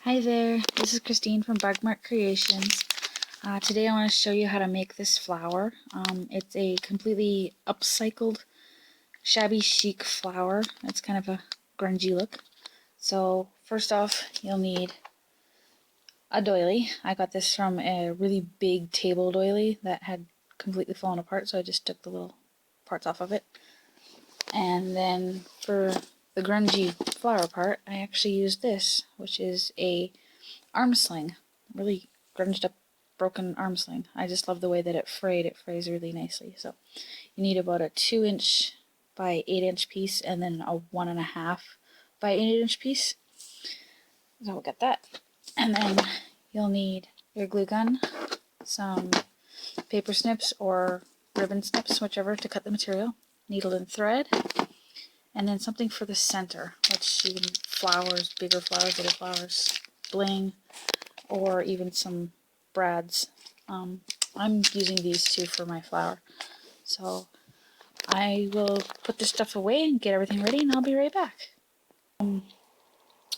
Hi there, this is Christine from Bugmark Creations. Today I want to show you how to make this flower. It's a completely upcycled, shabby chic flower. It's kind of a grungy look. So first off, you'll need a doily. I got this from a really big table doily that had completely fallen apart, so I just took the little parts off of it. And then for the grungy flower part, I actually used this, which is a arm sling, really grunged up broken arm sling. I just love the way that it frayed. It frays really nicely. So you need about a 2" by 8" piece and then a 1.5" by 8" piece. So we'll get that. And then you'll need your glue gun, some paper snips or ribbon snips, whichever, to cut the material, needle and thread, and then something for the center, which you can flowers, bigger flowers, little flowers, bling, or even some brads. I'm using these two for my flower. So I will put this stuff away and get everything ready, and I'll be right back. I've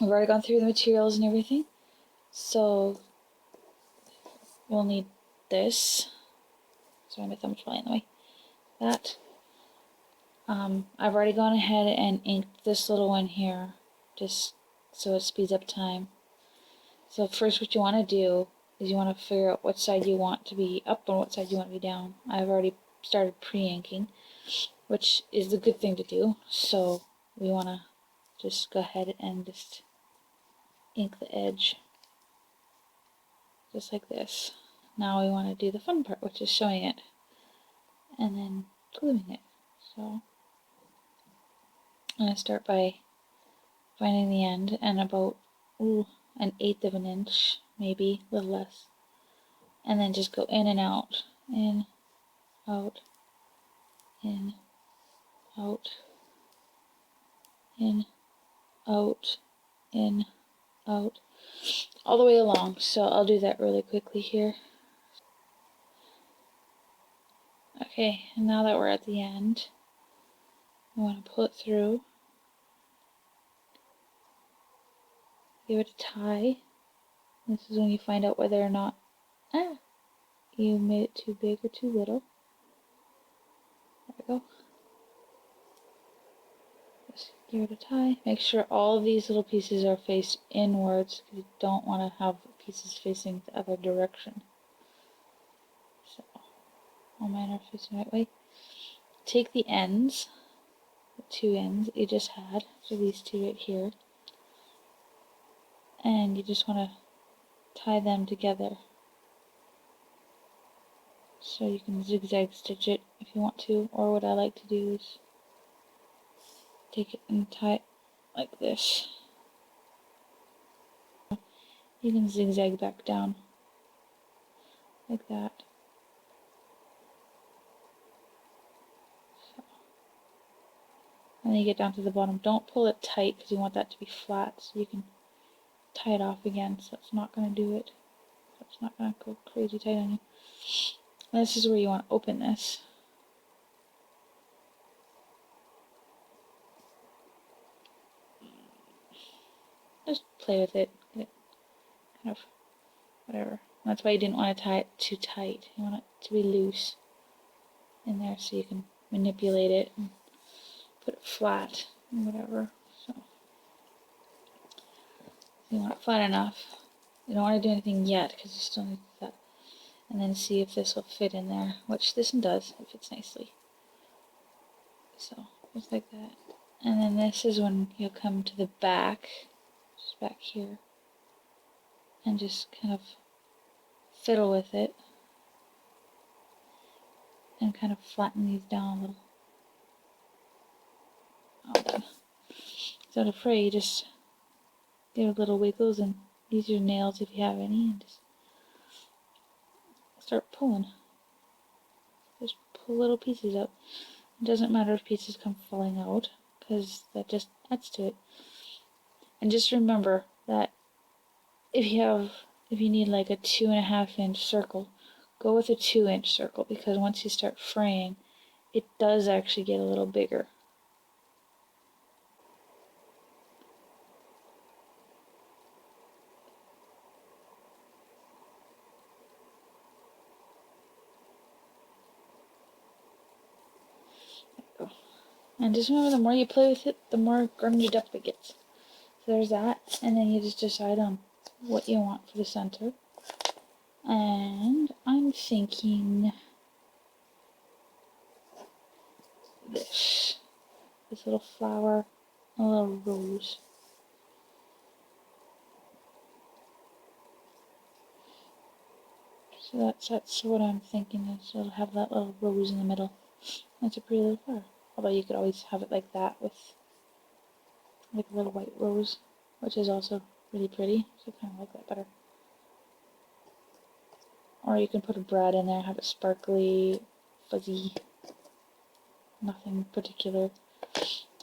already gone through the materials and everything. So we'll need this. Sorry, my thumb's probably in the way. That. I've already gone ahead and inked this little one here, just so it speeds up time. So first what you want to do is you want to figure out what side you want to be up and what side you want to be down. I've already started pre-inking, which is the good thing to do. So we want to just go ahead and just ink the edge, just like this. Now we want to do the fun part, which is showing it, and then gluing it. So I'm going to start by finding the end, and about 1/8 of an inch, maybe a little less, and then just go in and out, in, out, in, out, in, out, in, out, all the way along. So I'll do that really quickly here. Okay, and now that we're at the end, we want to pull it through, give it a tie. This is when you find out whether or not you made it too big or too little. There we go. Just give it a tie. Make sure all of these little pieces are faced inwards, because you don't want to have pieces facing the other direction. So all mine are facing the right way. Take the ends, the 2 ends that you just had, so these two right here, and you just want to tie them together. So you can zigzag stitch it if you want to, or what I like to do is take it and tie it like this. You can zigzag back down like that. So, and then you get down to the bottom. Don't pull it tight because you want that to be flat, so you can tie it off again, so it's not going to do it. So it's not going to go crazy tight on you. And this is where you want to open this. Just play with it, get it kind of whatever. That's why you didn't want to tie it too tight. You want it to be loose in there so you can manipulate it and put it flat and whatever. So you want it flat enough. You don't want to do anything yet because you still need that. And then see if this will fit in there, which this one does. It fits nicely. So just like that. And then this is when you'll come to the back, just back here, and just kind of fiddle with it and kind of flatten these down a little. All done. So to fray, you just give little wiggles and use your nails if you have any, and just start pulling. Just pull little pieces out. It doesn't matter if pieces come falling out, because that just adds to it. And just remember that if you need like a 2.5" circle, go with a 2" circle, because once you start fraying, it does actually get a little bigger. And just remember, the more you play with it, the more grunged up it gets. So there's that, and then you just decide on what you want for the center. And I'm thinking this little flower, a little rose. So that's what I'm thinking is it'll have that little rose in the middle. That's a pretty little flower. Although you could always have it like that with like a little white rose, which is also really pretty. So I kind of like that better. Or you can put a brad in there, have it sparkly, fuzzy, nothing particular.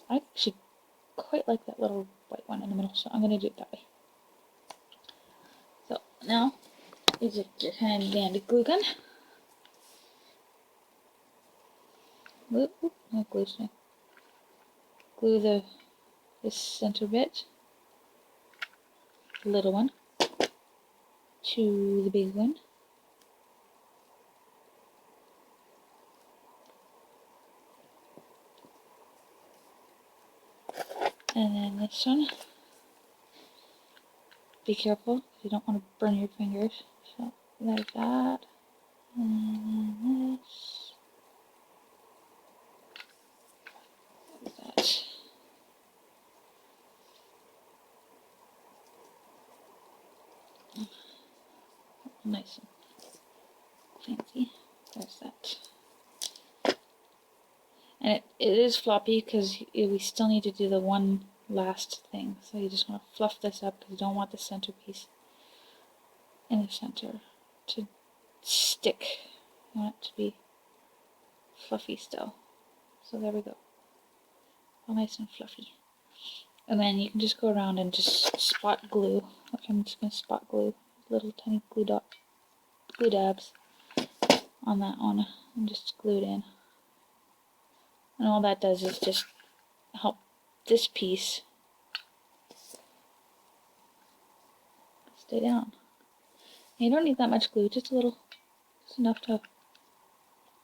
I actually quite like that little white one in the middle, so I'm going to do it that way. So now you take your handy dandy glue gun. Glue this center bit, the little one, to the big one. And then this one. Be careful, you don't want to burn your fingers. So like that. And then this. Like that. Nice and fancy. There's that. And it is floppy because we still need to do the one last thing. So you just want to fluff this up because you don't want the centerpiece in the center to stick. You want it to be fluffy still. So there we go. All nice and fluffy. And then you can just go around and just spot glue. Like I'm just going to spot glue little tiny glue dabs on that one and just glue it in. And all that does is just help this piece stay down. And you don't need that much glue, just a little, just enough to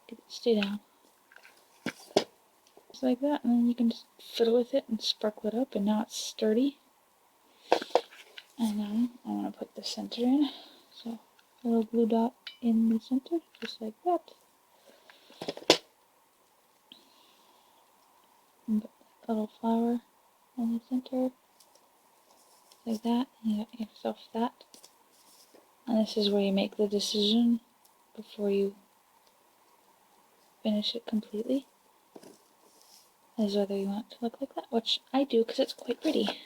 get it to stay down. Just like that, and then you can just fiddle with it and sparkle it up, and now it's sturdy. And now I want to put the center in, so a little glue dot in the center, just like that. And put a little flower in the center, like that, and you got yourself that. And this is where you make the decision before you finish it completely, is whether you want it to look like that, which I do because it's quite pretty.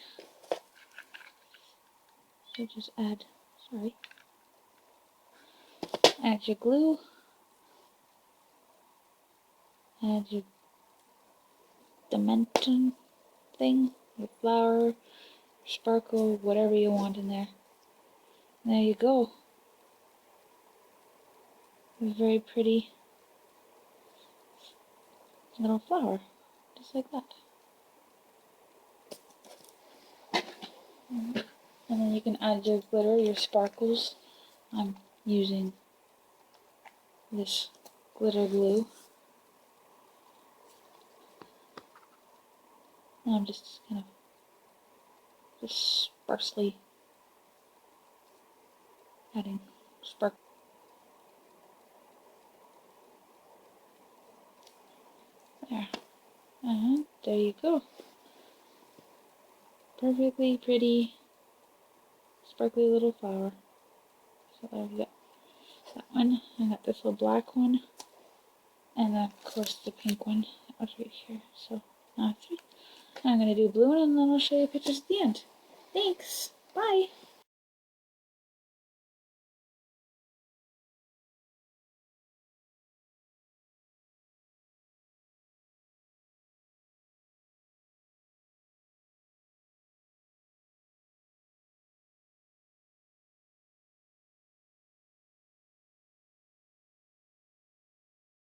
So just add your glue, add your dimension thing, your flower, sparkle, whatever you want in there. And there you go. A very pretty little flower, just like that. And then you can add your glitter, your sparkles. I'm using this glitter glue. And I'm just kind of sparsely adding sparkle. There. And there you go. Perfectly pretty, sparkly little flower. So there we go. That one. I got this little black one. And then, of course, the pink one. That was right here. So now 3. I'm going to do blue one, and then I'll show you pictures at the end. Thanks. Bye.